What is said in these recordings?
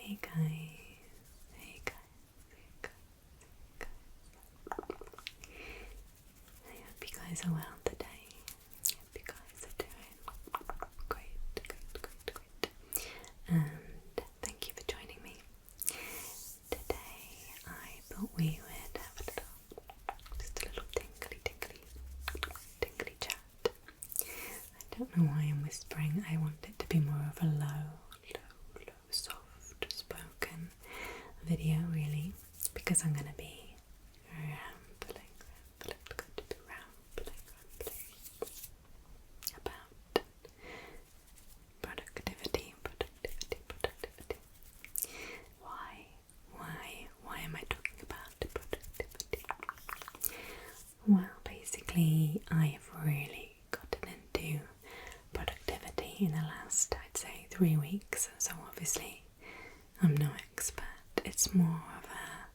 Hey guys, hey guys. I hope you guys are well today. I hope you guys are doing great. And thank you for joining me. Today I thought we would have a little tingly chat. I don't know why I'm whispering. I want it to be more of a low, soft spoken video really, because I'm going to be rambling about productivity. Why am I talking about productivity? Well, basically I've really gotten into productivity in the last, I'd say, 3 weeks, so obviously I'm no expert. It's more of a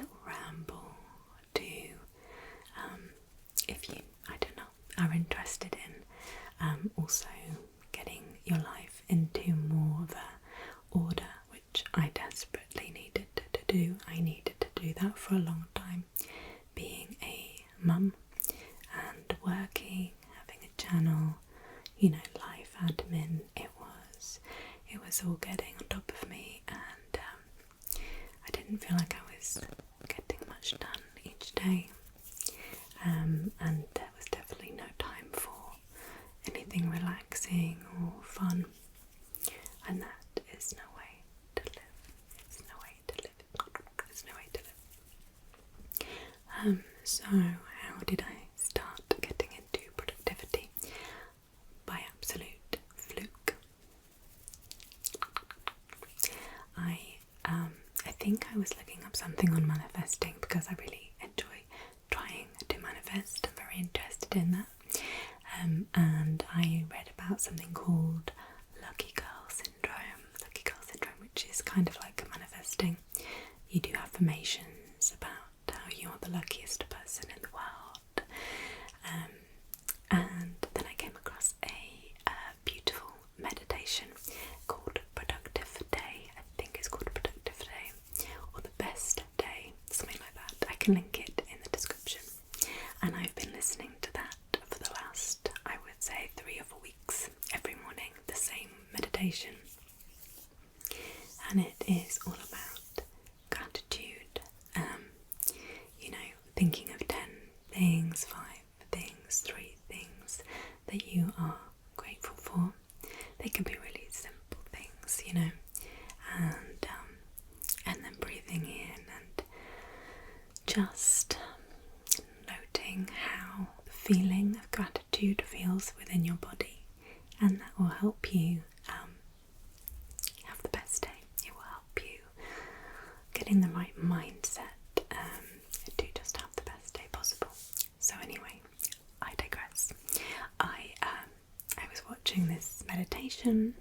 little ramble to, if you, I don't know, are interested in also getting your life into more of a order, which I desperately needed to do. I needed to do that for a long time, being a mum and working, having a channel, life admin. It was all getting on top of me, and I didn't feel like I was getting much done each day, and there was definitely no time for anything relaxing or fun, and that is no way to live. It's no way to live. So how did I start getting into productivity? By absolute fluke. I think I was looking up something on manifesting because I really enjoy trying to manifest. I'm very interested in that. And I read about something called lucky girl syndrome, which is kind of like manifesting. You do affirmations about how you're the luckiest person in the world. And then I came across a beautiful meditation called Productive Day. I think it's called Productive Day, or the Best Day, something like that. I can link it in the description. And I've been listening to that for the last, I would say, 3 or 4 weeks, every morning, the same meditation. And it is all about gratitude, thinking of 10 things, 5 things, 3 things that you are grateful for. They can be really simple things, and then breathing in and just noting how the feeling of gratitude feels within your body, and that will help you have the best day. It will help you get in the right mindset to just have the best day possible. So anyway, I digress. I was watching this meditation,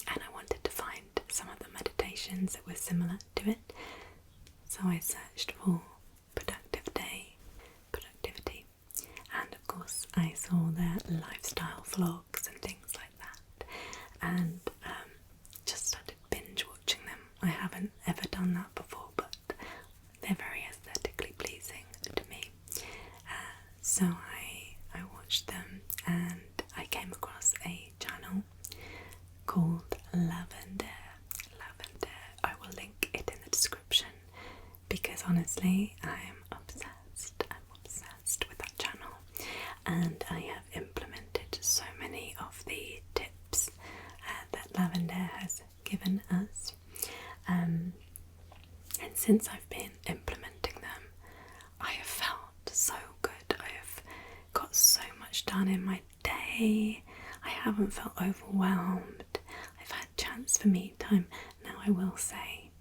and I wanted to find some of the meditations that were similar to it. So I searched for productivity, and of course I saw their lifestyle vlogs and things like that, and just started binge watching them. I haven't ever done that before, but they're very aesthetically pleasing to me. So I watched them, and I came across a channel called Lavender. I will link it in the description, because honestly I am obsessed. I'm obsessed with that channel, and I have implemented so many of the tips that Lavender has given us, and since I've been implementing them, I have felt so good. I have got so much done in my day. I haven't felt overwhelmed. I've had chance for me time. Now I will say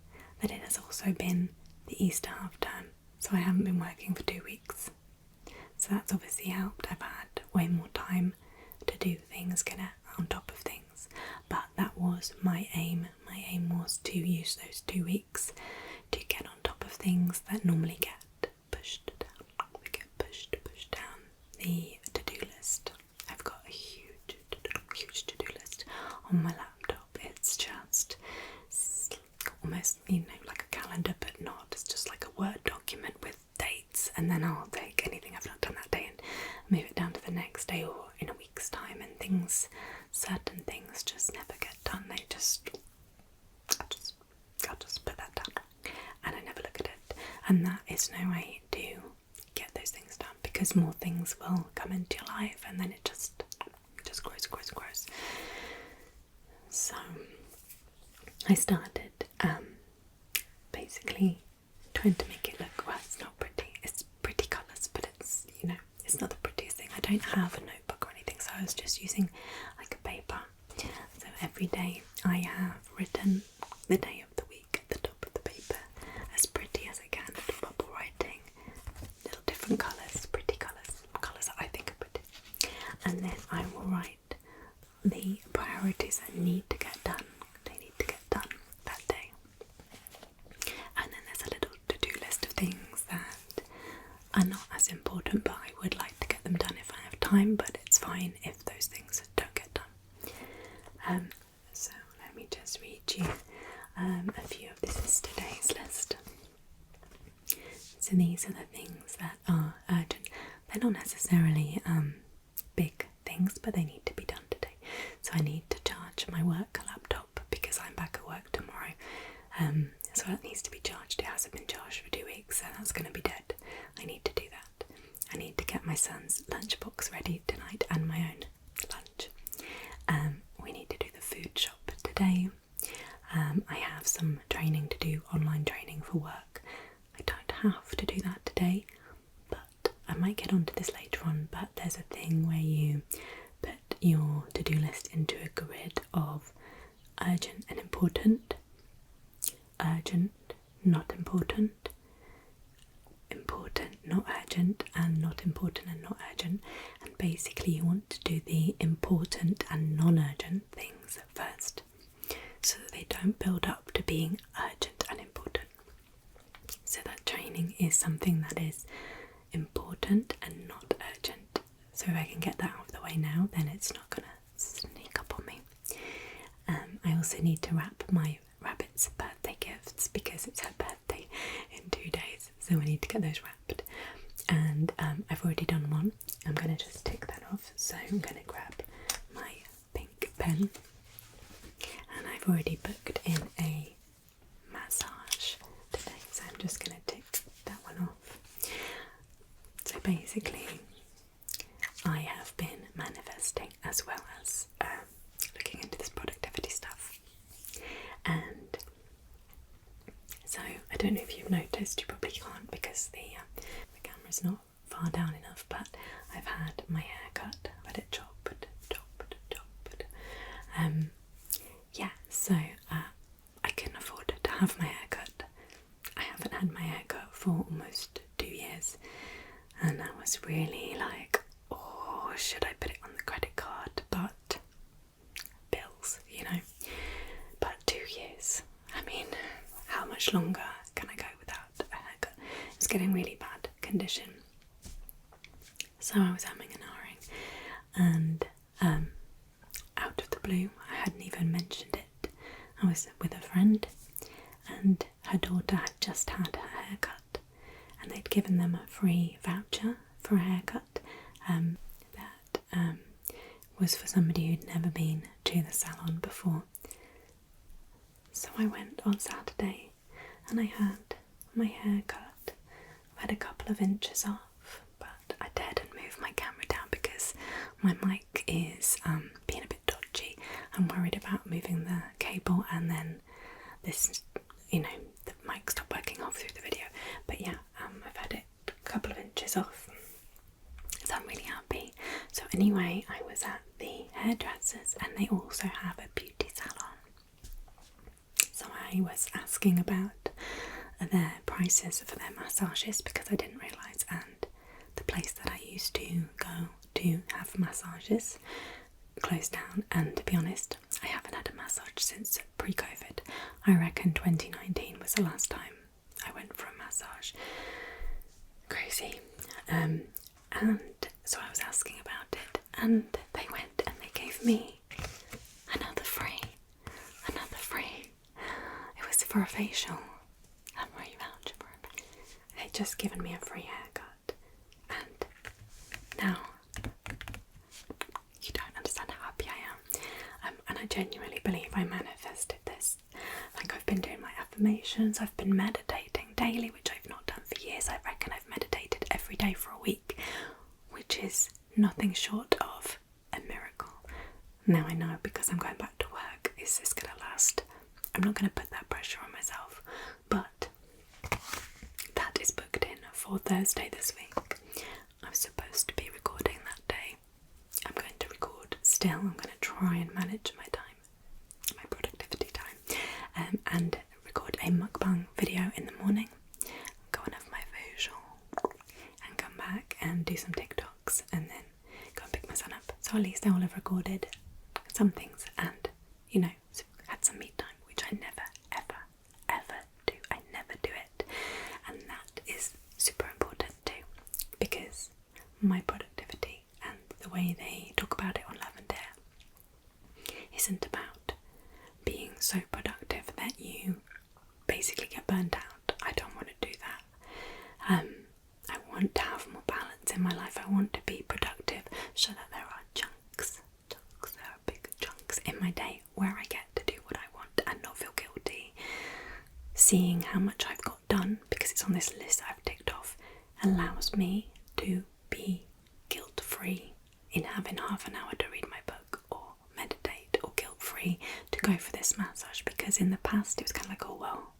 that it has also been the Easter half term, so I haven't been working for 2 weeks. So that's obviously helped. I've had way more time to do things, get on top of things. But that was my aim. My aim was to use those 2 weeks to get on top of things that normally get pushed down. We get pushed down the to-do list. I've got a huge to-do list on my laptop. It's just almost, you know, like a calendar, but not. It's just like a Word document with dates, and then I'll take anything I've not done that day and move it down to the next day or in a week's time, and certain things just never get done. I'll just put that down and I never look at it, and that is no way to get those things done, because more things will come into your life and then it just grows. So I started basically trying to make it look, well, it's not pretty, it's pretty colours, but it's, you know, it's not the prettiest thing. I don't have a notebook or anything, so I was just using like a paper. So every day I have written the day of the week at the top of the paper, as pretty as I can, with bubble writing, little different colours, pretty colours that I think are pretty. And then I will write the priorities that need to get done. They need to get done that day. And then there's a little to-do list of things that are not as important, but I would like to get them done if I have time, but it's fine if those things don't get done. So let me just read you a few of this is today's list. So these are the things that are urgent. They're not necessarily big things, but they need to be done today. So I need to charge my work laptop because I'm back at work tomorrow. So that needs to be charged. It hasn't been charged for 2 weeks, so that's going to be dead. I need to do that. I need to get my son's lunchbox ready tonight and my own lunch. We need to do the food shop today. I have some training to do, online training for work. I don't have to do that today, but I might get onto this later on. But there's a thing where you put your to-do list into a grid of urgent and important, urgent, not important, important, not urgent, and not important and not urgent. And basically you want to do the important and non-urgent things first, so that they don't build up to being urgent and important. So that training is something that is important and not urgent. So if I can get that out of the way now, then it's not going to sneak up on me. I also need to wrap my rabbit's birthday gifts because it's her birthday in 2 days. So we need to get those wrapped. And I've already done one. I'm going to just tick that off. So I'm going to grab my pink pen. And I've already booked in a massage today, so I'm just going to tick that one off. So basically, I have been manifesting as well as looking into this productivity stuff. And so I don't know if you've noticed, you probably can't because the camera's not far down enough, but I've had my hair cut. I've had it chopped. Yeah, so I can afford to have my hair cut. I haven't had my hair cut for almost 2 years, and I was really like, oh, should I put it on the credit card? But bills, you know. But 2 years, I mean, how much longer can I go without a haircut? It was getting really bad condition. So I was having an and out of the blue, I hadn't even mentioned it. I was with a friend and her daughter had just had her hair cut, and they'd given them a free voucher for a haircut that was for somebody who'd never been to the salon before. So I went on Saturday and I had my hair cut. I had a couple of inches off, but I daredn't move my camera down because my mic is being a bit dodgy. I'm worried about moving the cable and then this, you know, the mic stopped working half through the video. But yeah, I've had it a couple of inches off, so I'm really happy. So anyway, I was at the hairdressers and they also have a beauty salon. So I was asking about their prices for their massages because I didn't realise, and the place that I used to go to have massages closed down, and to be honest, I haven't had a massage since pre-COVID. I reckon 2019 was the last time I went for a massage. Crazy. And so I was asking about it, and they went and they gave me another free. It was for a facial. I'm really vouching for it. They've just given me a free haircut, and now you don't understand how happy I am. And I genuinely believe I manifested this. Like, I've been doing my affirmations, I've been meditating daily, which I've not done for years. I reckon I've meditated every day for a week, which is nothing short of a miracle. Now I know, because I'm going back to work, is this going to last? I'm not going to put that pressure on myself, but that is booked in for Thursday this week. I'm supposed to be recording that day. I'm going to record still. I'm going to try and manage my time, my productivity time, and record a mukbang video in the morning, go and have my facial, and come back and do some TikToks, and then go and pick my son up. So at least I will have recorded some things and, you know, had some me time, which I never, ever, ever do. I never do it. And that is super important too, because my productivity and the way they talk about it on Love and Dare isn't about being so productive that you basically get burnt out. I don't want to do that. I want to have more balance in my life. I want to be productive so that there are chunks, there are big chunks in my day where I get to do what I want and not feel guilty. Seeing how much I've got done, because it's on this list I've ticked off, allows me to be guilt-free in having half an hour to read my book or meditate, or guilt-free to go for this massage, because in the past it was kind of like, oh well,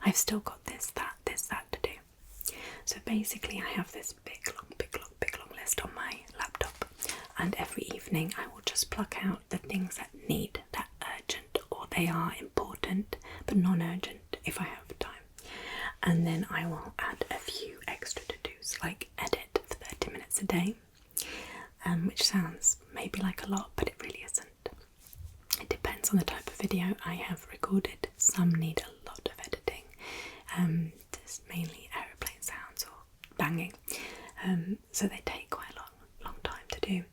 I've still got this, that to do. So basically I have this big long list on my laptop, and every evening I will just pluck out the things that need, that urgent, or they are important but non-urgent if I have time. And then I will add a few extra to-dos, like edit for 30 minutes a day, which sounds maybe like a lot, but it really isn't. It depends on the type of video I have recorded. Some need a lot of editing, just mainly aeroplane sounds or banging, so they take quite a long time to do.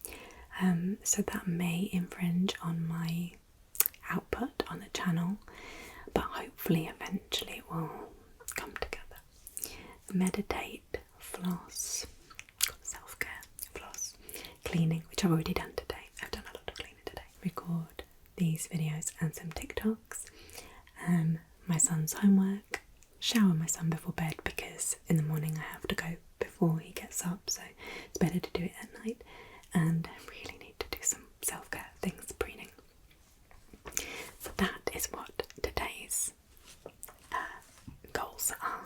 So that may infringe on my output on the channel, but hopefully eventually it will come together. Meditate, floss, self-care, floss, cleaning, which I've already done today. I've done a lot of cleaning today. Record these videos and some TikToks, my son's homework, shower my son before bed, because in the morning I have to go before he gets up, so it's better to do it at night. And I really need to do some self-care things, preening. So that is what today's goals are.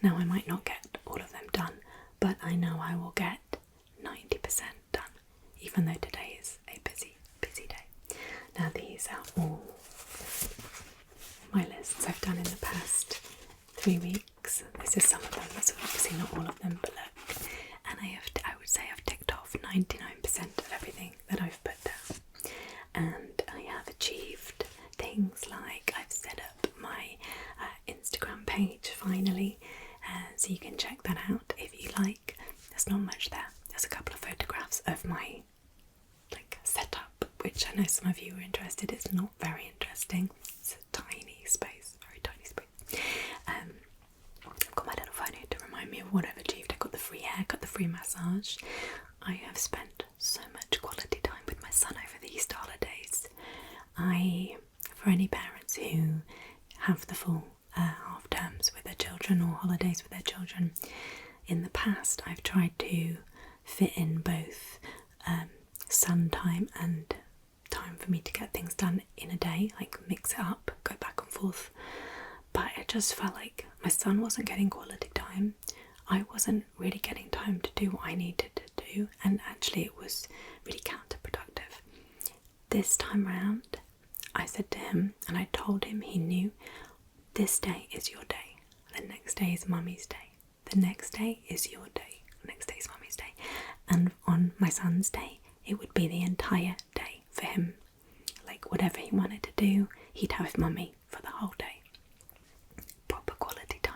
Now I might not get all of them done, but I know I will get 90% done, even though today is a busy day. Now these are all my lists I've done in the past 3 weeks. This is some of them, that's obviously not all of them, but look. And I would say I've ticked off 99% of everything that I've put down. And I have achieved things like I've set up my Instagram page finally, so you can check that out if you like. There's not much there. There's a couple of photographs of my setup, which I know some of you are interested. It's not very interesting. It's a tiny space, very tiny space. I've got my little phone here to remind me of what I've achieved. I got the free haircut, the free massage. I have spent so much quality time with my son over the Easter holidays. For any parents who have the full half terms with their children or holidays with their children, in the past I've tried to fit in both sun time and time for me to get things done in a day, like mix it up, go back and forth. But it just felt like my son wasn't getting quality time, I wasn't really getting time to do what I needed to do, and actually it was really counterproductive. This time round I said to him, and I told him, he knew, this day is your day, the next day is mummy's day, the next day is your day, the next day is mummy's day, and on my son's day it would be the entire day for him. Like whatever he wanted to do, he'd have mummy for the whole day. Proper quality time.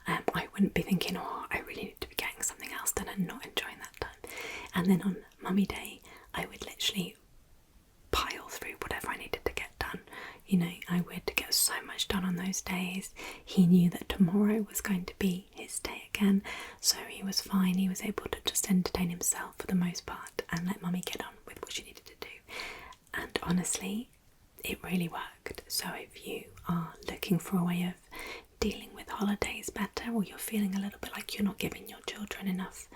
I wouldn't be thinking, oh, I really need to be getting something else done and not enjoying that time. And then on mummy day, I would literally pile through whatever I needed to get done. You know, I would get so much much done on those days. He knew that tomorrow was going to be his day again, so he was fine. He was able to just entertain himself for the most part and let mummy get on with what she needed to do. And honestly, it really worked. So if you are looking for a way of dealing with holidays better, or you're feeling a little bit like you're not giving your children enough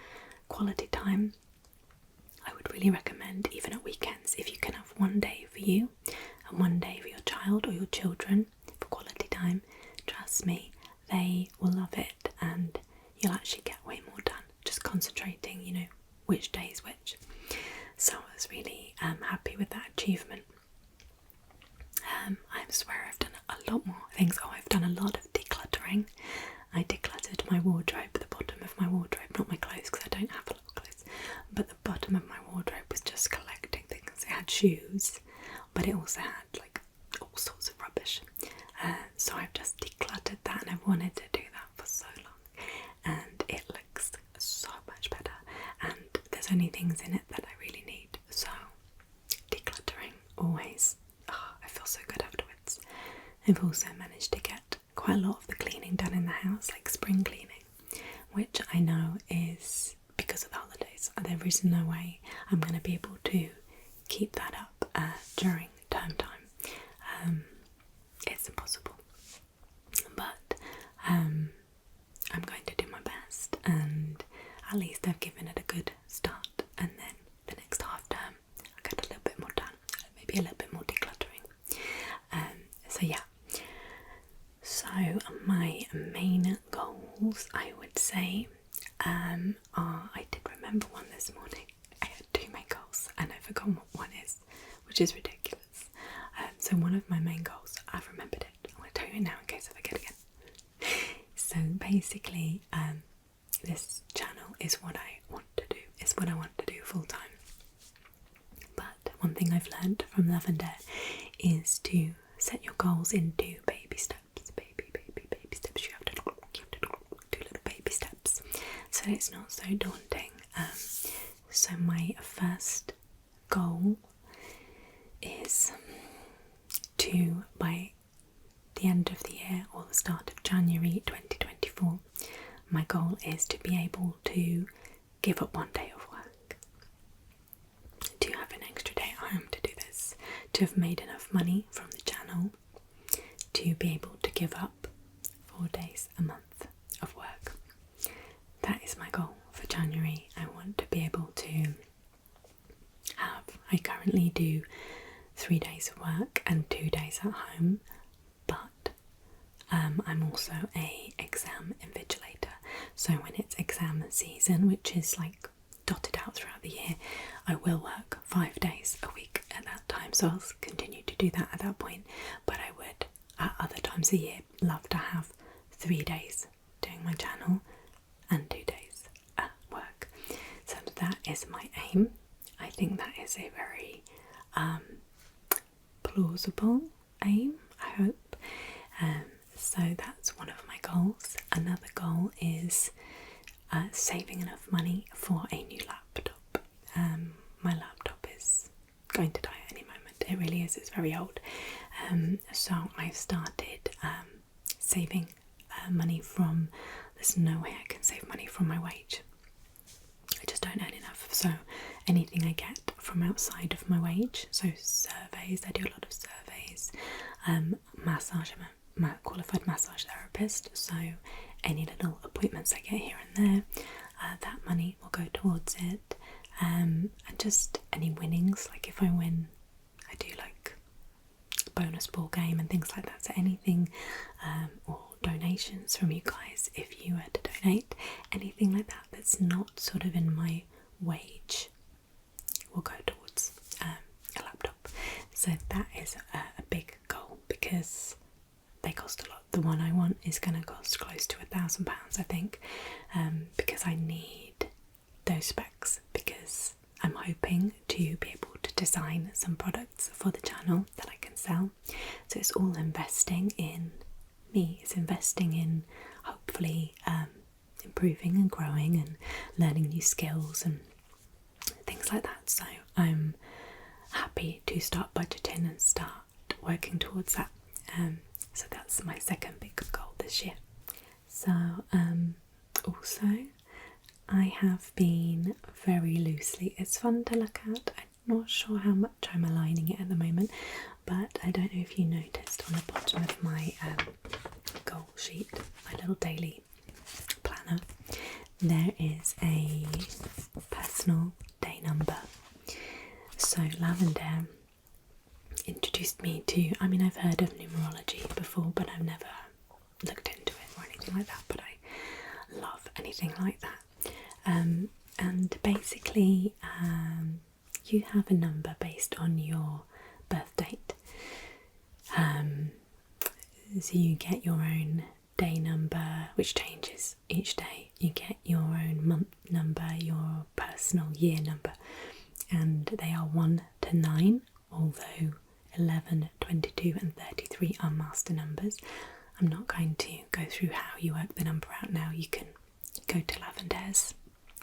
quality time, I would really recommend, even at weekends, if you can have one day for you and one day for your child or your children for quality time, trust me, they will love it and you'll actually get way more done just concentrating, you know, which day is which. So I was really happy with that achievement. I swear I've done a lot more things. I've done a lot of decluttering. I decluttered my wardrobe, the bottom of my wardrobe, not my clothes because I don't have a lot of clothes, but the bottom of my wardrobe was just collecting things. It had shoes, but it also had like all sorts of rubbish. So I've just decluttered that, and I've wanted to do that for so long, and it looks so much better, and there's only things in it that I really need. So decluttering always, I feel so good afterwards. I've also managed to get quite a lot of the cleaning done in the house, like spring cleaning, which I know is because of the holidays. There is no way I'm going to be able to keep that up during term time. It's impossible, but I'm going to do my best, and at least I've given it a good start, and then the next half term I'll get a little bit more done, maybe a little bit more decluttering. So yeah, so my main goals, I would say, are, I did remember one this morning. I had two main goals and I've forgotten what one is, which is ridiculous. So one of my main goals, I've remembered it. I'm going to tell you it now in case I forget again. So basically, this channel is what I want to do. It's what I want to do full time. But one thing I've learned from Lavender is to set your goals into baby steps. Baby steps. You have to do little baby steps, so it's not so daunting. So my first goal is to, by the end of the year or the start of January 2024, my goal is to be able to give up one day of work, to have an extra day at home to do this, to have made enough money from the channel to be able to give up 4 days a month of work. That is my goal for January. I want to be able to have, I currently do 3 days of work and 2 days at home, but I'm also a exam invigilator, so when it's exam season, which is like dotted out throughout the year, I will work 5 days a week at that time, so I'll continue to do that at that point, but I would at other times of the year love to have 3 days doing my channel and 2 days at work. So that is my aim. I think that is a very plausible aim, I hope. So that's one of my goals. Another goal is saving enough money for a new laptop. My laptop is going to die at any moment. It really is. It's very old. So I've started saving money from, there's no way I can save money from my wage. I just don't earn enough. So anything I get from outside of my wage, so surveys, I do a lot of surveys, massage, I'm a qualified massage therapist, so any little appointments I get here and there, that money will go towards it, and just any winnings, like if I win, I do like bonus ball game and things like that, so anything, or donations from you guys, if you were to donate, anything like that that's not sort of in my wage will go towards a laptop. So that is a big goal, because they cost a lot. The one I want is going to cost close to £1,000, I think, because I need those specs, because I'm hoping to be able to design some products for the channel that I can sell. So it's all investing in me. It's investing in hopefully improving and growing and learning new skills and things like that. So I'm happy to start budgeting and start working towards that. So that's my second big goal this year. So also I have been very loosely, it's fun to look at. I'm not sure how much I'm aligning it at the moment, but I don't know if you noticed on the bottom of my goal sheet, my little daily planner, there is a personal day number. So Lavender introduced me to, I mean, I've heard of numerology before, but I've never looked into it or anything like that, but I love anything like that. And basically you have a number based on your birth date. So you get your own day number, which changes each day. You get your own month number, your personal year number, and they are 1 to 9, although 11, 22 and 33 are master numbers. I'm not going to go through how you work the number out now. You can go to Lavender's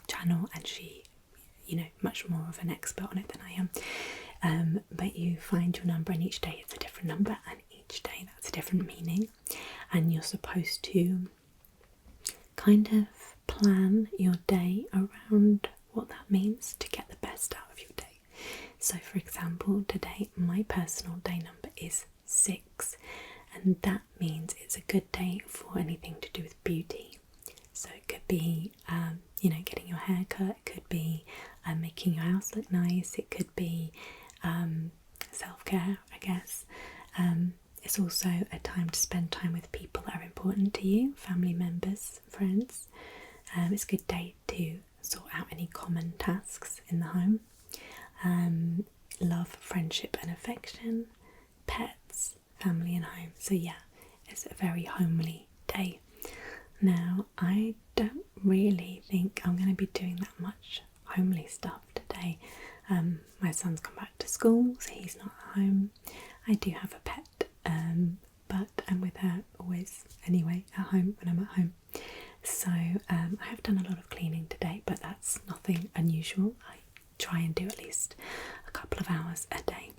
channel, and she, much more of an expert on it than I am. But you find your number, and each day it's a different number, and each day that's a different meaning, and you're supposed to kind of plan your day around what that means to get the best out of your day. So for example, today my personal day number is 6, and that means it's a good day for anything to do with beauty. So it could be getting your hair cut, it could be making your house look nice, it could be self-care, I guess. It's also a time to spend time with people that are important to you, family members, friends. It's a good day to sort out any common tasks in the home. Love, friendship and affection, pets, family and home. So yeah, it's a very homely day. Now, I don't really think I'm going to be doing that much homely stuff today. My son's come back to school, so he's not at home. I do have a pet, but I'm with her always anyway at home when I'm at home. So I have done a lot of cleaning today, but that's nothing unusual. I try and do at least a couple of hours a day.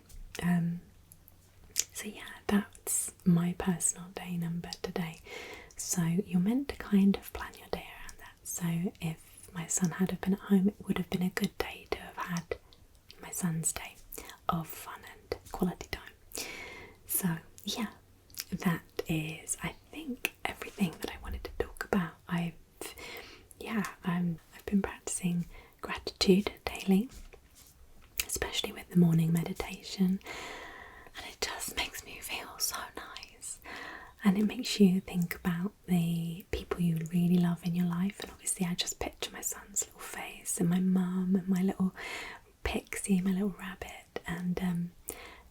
So yeah, that's my personal day number today. So you're meant to kind of plan your day around that. So if my son had have been at home, it would have been a good day to have had my son's day of fun and quality time. So yeah, that is, I think, everything that I wanted to talk about. I've been practicing gratitude daily, especially with the morning meditation, and it just makes me feel so nice. And it makes you think about the people you really love in your life. And obviously I just picture my son's little face and my mum and my little pixie, my little rabbit, and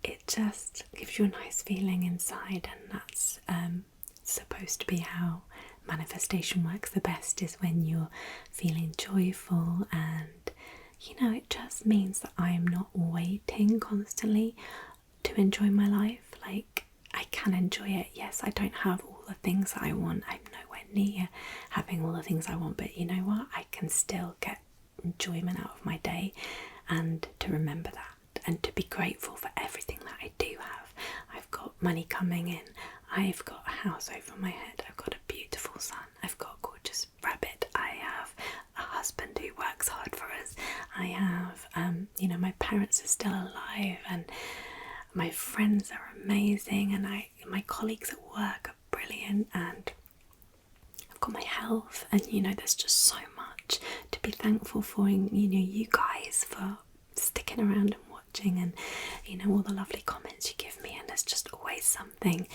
it just gives you a nice feeling inside. And that's supposed to be how manifestation works the best, is when you're feeling joyful. And it just means that I am not waiting constantly to enjoy my life. Like, I can enjoy it. Yes, I don't have all the things that I want. I'm nowhere near having all the things I want, but you know what? I can still get enjoyment out of my day, and to remember that, and to be grateful for everything that I do have. I've got money coming in. I've got a house over my head. I've got a beautiful son. I've got a gorgeous rabbit. I have a husband who works hard for us. I have, my parents are still alive, and my friends are amazing, and my colleagues at work are brilliant, and I've got my health, and there's just so much to be thankful for. And you guys for sticking around and watching, and all the lovely comments you give me, and there's just always something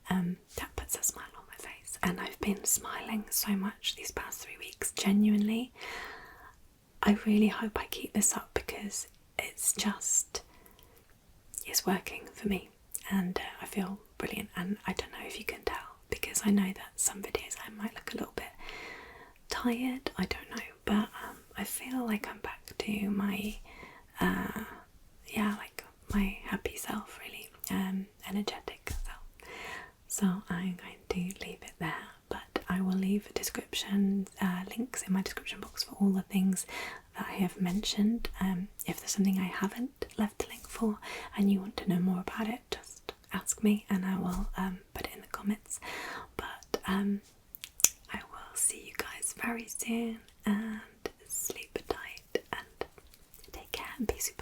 that puts a smile on my face. And I've been smiling so much these past 3 weeks, genuinely. I really hope I keep this up, because it's working for me, and I feel brilliant. And I don't know if you can tell, because I know that some videos I might look a little bit tired, I don't know, but I feel like I'm back to my my happy self, really, energetic self. So I'm going to leave it there, but I will leave links in my description box for all the things that I have mentioned. If there's something I haven't left a link for and you want to know more about it, just ask me, and I will put it in the comments. But I will see you guys very soon, and sleep tight and take care and be super